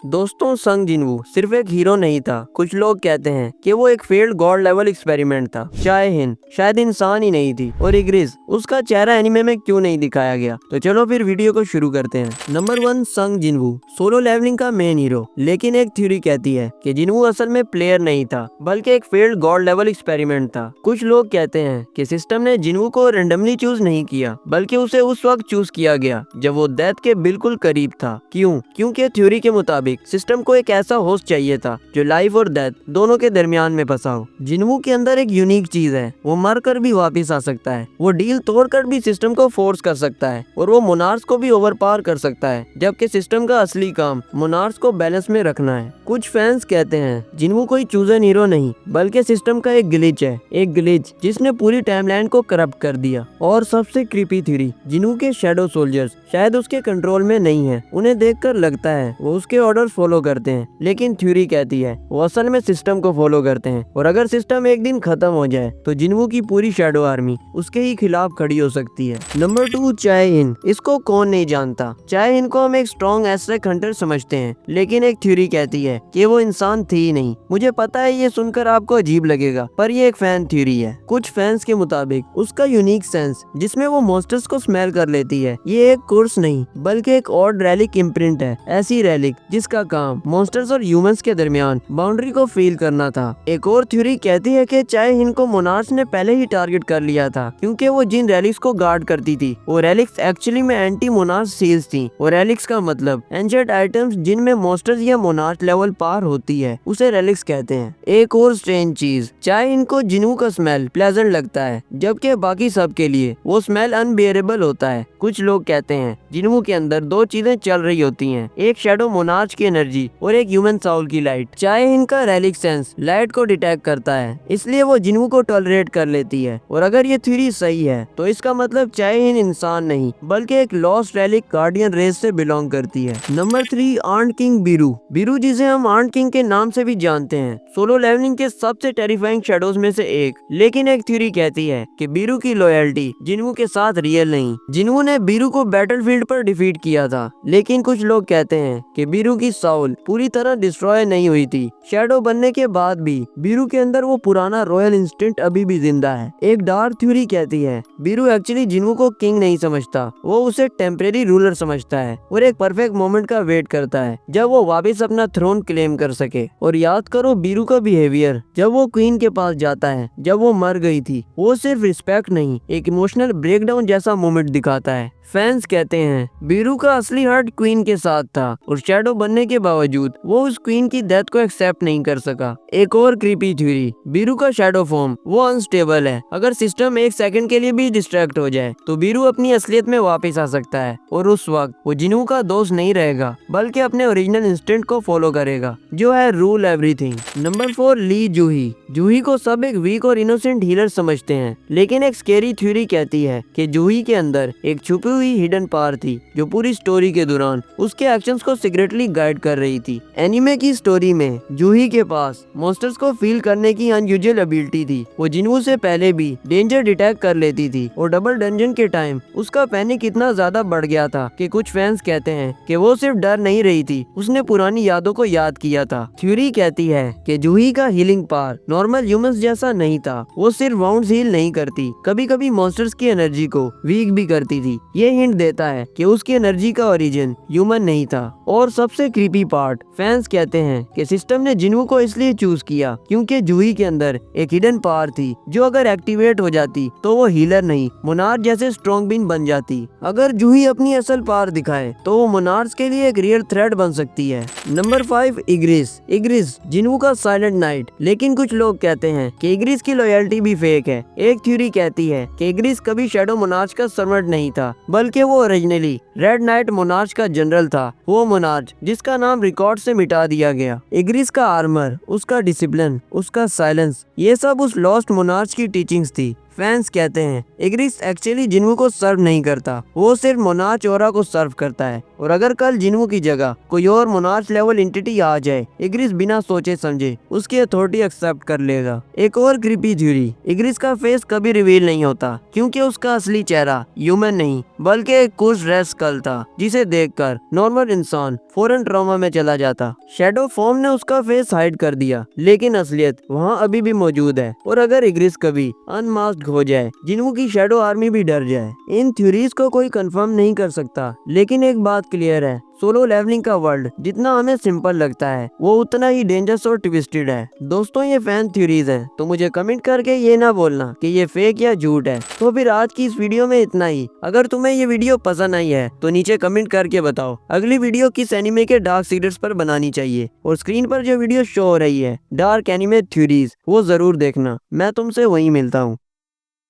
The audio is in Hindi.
दोस्तों, संग जिनवू सिर्फ एक हीरो नहीं था। कुछ लोग कहते हैं कि वो एक फेल्ड गॉड लेवल एक्सपेरिमेंट था। चाहे हिन शायद इंसान ही नहीं थी, और इग्रिस उसका चेहरा एनिमे में क्यों नहीं दिखाया गया। तो चलो फिर वीडियो को शुरू करते हैं। नंबर 1, संग जिनवू सोलो लेवलिंग का मेन हीरो। लेकिन एक थ्योरी कहती है कि जिनवू असल में प्लेयर नहीं था, बल्कि एक फेल्ड गॉड लेवल एक्सपेरिमेंट था। कुछ लोग कहते हैं कि सिस्टम ने जिनवू को रेंडमली चूज नहीं किया, बल्कि उसे उस वक्त चूज किया गया जब वो डेथ के बिल्कुल करीब था। क्यों? क्योंकि थ्योरी के मुताबिक सिस्टम को एक ऐसा होस्ट चाहिए था जो लाइफ और डेथ दोनों के दरमियान में फंसा हो। जिनवू के अंदर एक यूनिक चीज है, वो मर कर भी वापिस आ सकता है, वो डील तोड़कर भी सिस्टम को फोर्स कर सकता है, और वो मोनार्स को भी ओवरपावर कर सकता है। जबकि सिस्टम का असली काम मोनार्स को बैलेंस में रखना है। कुछ फैंस कहते हैं जिनवू कोई चूजन हीरो नहीं, बल्कि सिस्टम का एक ग्लिच है, एक ग्लिच जिसने पूरी टाइमलाइन को करप्ट कर दिया। और सबसे क्रीपी थ्योरी, जिनवू के शैडो सोल्जर्स शायद उसके कंट्रोल में नहीं है। उन्हें देखकर लगता है वो उसके ऑर्डर्स फॉलो करते हैं, लेकिन थ्योरी कहती है वो असल में सिस्टम को फॉलो करते हैं। और अगर सिस्टम एक दिन खत्म हो जाए तो जिनवू की पूरी शैडो आर्मी उसके ही खिलाफ खड़ी हो सकती है। नंबर 2, चाय हिन। इसको कौन नहीं जानता। चाय हिन को हम एक स्ट्रॉन्ग एस्ट्रैक्ट हंटर समझते हैं, लेकिन एक थ्योरी कहती है कि वो इंसान थी ही नहीं। मुझे पता है ये सुनकर आपको अजीब लगेगा, पर ये एक फैन थ्योरी है। कुछ फैंस के मुताबिक उसका यूनिक सेंस जिसमें वो मॉन्स्टर्स को स्मेल कर लेती है, ये एक कोर्स नहीं बल्कि एक और रैलिक इम्प्रिंट है। ऐसी रैलिक जिसका काम मॉन्स्टर्स और ह्यूमंस के दरमियान बाउंड्री को फील करना था। एक और थ्योरी कहती है कि चाहे हिन को मोनार्स ने पहले ही टारगेट कर लिया था, क्योंकि वो जिन रैलिक्स को गार्ड करती थी वो रैलिक्स एक्चुअली में एंटी मोनार्स सील्स थी। और रैलिक्स का मतलब एंशिएंट आइटम्स जिनमें मॉन्स्टर्स या मोनार्स लेवल पार होती है, उसे रैलिक्स कहते हैं। एक और स्ट्रेंज चीज, चाहे इनको जिनवू का स्मेल प्लेजेंट लगता है, जबकि बाकी सब के लिए वो स्मेल अनबियरेबल होता है। कुछ लोग कहते हैं जिनवू के अंदर दो चीजें चल रही होती हैं, एक शैडो मोनार्च की एनर्जी और एक ह्यूमन साउल की लाइट। चाहे इनका रैलिक सेंस लाइट को डिटेक्ट करता है, इसलिए वो जिनवू को टॉलरेट कर लेती है। और अगर ये थ्योरी सही है तो इसका मतलब चाहे इन इंसान नहीं बल्कि एक लॉस्ट रैलिक गार्डियन रेस से बिलोंग करती है। Number 3, ant king Biru. Biru जिसे हम आंट किंग के नाम से भी जानते हैं, सोलो लेवलिंग के सबसे टेरिफाइंग शैडोज में से एक। लेकिन एक थ्योरी कहती है कि बीरू की लॉयल्टी जिनवू के साथ रियल नहीं। जिनवू ने बीरू को बैटलफील्ड पर डिफीट किया था, लेकिन कुछ लोग कहते हैं कि बीरू की साउल पूरी तरह डिस्ट्रॉय नहीं हुई थी। शैडो बनने के बाद भी बीरू के अंदर वो पुराना रॉयल इंस्टिंक्ट अभी भी जिंदा है। एक डार्क थ्योरी कहती है बीरू एक्चुअली जिनवू को किंग नहीं समझता, वो उसे टेम्परेरी रूलर समझता है और एक परफेक्ट मोमेंट का वेट करता है जब वो वापस अपना थ्रोन क्लेम कर सके। और याद करो बीरू का बिहेवियर जब वो क्वीन के पास जाता है जब वो मर गई थी, वो सिर्फ रिस्पेक्ट नहीं, एक इमोशनल ब्रेकडाउन जैसा मोमेंट दिखाता है। फैंस कहते हैं बीरू का असली हार्ट क्वीन के साथ था, और शैडो बनने के बावजूद वो उस क्वीन की डेथ को एक्सेप्ट नहीं कर सका। एक और क्रीपी थ्योरी, बीरू का शैडो फॉर्म वो अनस्टेबल है। अगर सिस्टम एक सेकंड के लिए भी डिस्ट्रैक्ट हो जाए तो बीरू अपनी असलियत में वापस आ सकता है, और उस वक्त वो जिनवू का दोस्त नहीं रहेगा, बल्कि अपने ओरिजिनल इंस्टिंक्ट को फॉलो करेगा, जो है रूल एवरीथिंग। नंबर 4, ली जूही। जूही को सब एक वीक और इनोसेंट हीलर समझते हैं, लेकिन एक स्केरी थ्योरी कहती है कि जूही के अंदर एक छुपी हुई हिडन पावर थी जो पूरी स्टोरी के दौरान उसके एक्शंस को सीक्रेटली गाइड कर रही थी। एनिमे की स्टोरी में जूही के पास मॉन्स्टर्स को फील करने की अनयूजुअल एबिलिटी थी। वो जिनवू से पहले भी डेंजर डिटेक्ट कर लेती थी, और डबल डंजन के टाइम उसका पैनिक इतना ज्यादा बढ़ गया था कि कुछ फैंस कहते हैं कि वो सिर्फ डर नहीं रही थी, उसने पुरानी यादों को याद किया था। थ्योरी कहती है कि जूही का हीलिंग पावर नॉर्मल ह्यूमंस जैसा नहीं था, वो सिर्फ वाउंड्स हील नहीं करती, कभी कभी मॉन्स्टर्स की एनर्जी को वीक भी करती थी। ये हिंट देता है कि उसकी एनर्जी का ओरिजिन ह्यूमन नहीं था। और सबसे क्रीपी पार्ट, फैंस कहते हैं कि सिस्टम ने जिनवू को इसलिए चूज किया क्योंकि जूही के अंदर एक हिडन पावर थी जो अगर एक्टिवेट हो जाती तो वो हीलर नहीं मोनार्च जैसे स्ट्रॉन्ग बीन बन जाती। अगर जूही अपनी असल पावर दिखाए तो वो मोनार्च के लिए एक रियल थ्रेट बन सकती है। नंबर 5, इग्रिस। इग्रिस जिनवू का साइलेंट नाइट, लेकिन कुछ लोग कहते हैं कि इग्रिस की लॉयल्टी भी फेक है। एक थ्योरी कहती है कि इग्रिस कभी शैडो मोनार्च का सर्वेंट नहीं था, बल्कि वो ओरिजिनली रेड नाइट मोनार्च का जनरल था, वो मोनार्च जिसका नाम रिकॉर्ड से मिटा दिया गया। इग्रिस का आर्मर, उसका डिसिप्लिन, उसका साइलेंस, ये सब उस लॉस्ट मोनार्च की टीचिंग्स थी। फैंस कहते हैं इग्रिस एक्चुअली जिन्वू को सर्व नहीं करता, वो सिर्फ मोनार्च ऑरा को सर्व करता है। और अगर कल जिन्वू की जगह कोई और मोनार्च लेवल एंटिटी आ जाए, इग्रिस बिना सोचे समझे उसकी अथॉरिटी एक्सेप्ट कर लेगा। एक और क्रीपी थ्योरी, इग्रिस का फेस कभी रिवील नहीं होता क्योंकि उसका असली चेहरा ह्यूमन नहीं बल्कि एक कुश रेड स्कल था, जिसे देखकर नॉर्मल इंसान फौरन ट्रॉमा में चला जाता। शैडो फॉर्म ने उसका फेस हाइड कर दिया, लेकिन असलियत वहाँ अभी भी मौजूद है। और अगर इग्रिस कभी अनमास्क्ड हो जाए, जिन्वू की शैडो आर्मी भी डर जाए। इन थ्योरीज को कोई कंफर्म नहीं कर सकता, लेकिन एक बात क्लियर है, सोलो लेवलिंग का वर्ल्ड जितना हमें सिंपल लगता है वो उतना ही डेंजरस और ट्विस्टेड है। दोस्तों ये फैन थ्योरीज हैं, तो मुझे कमेंट करके ये ना बोलना कि ये फेक या झूठ है। तो फिर आज की इस वीडियो में इतना ही। अगर तुम्हें ये वीडियो पसंद आई है तो नीचे कमेंट करके बताओ अगली वीडियो किस एनिमे के डार्क सीक्रेट्स पर बनानी चाहिए। और स्क्रीन पर जो वीडियो शो हो रही है डार्क एनिमे थ्योरीज, वो जरूर देखना। मैं तुमसे वहीं मिलता हूँ।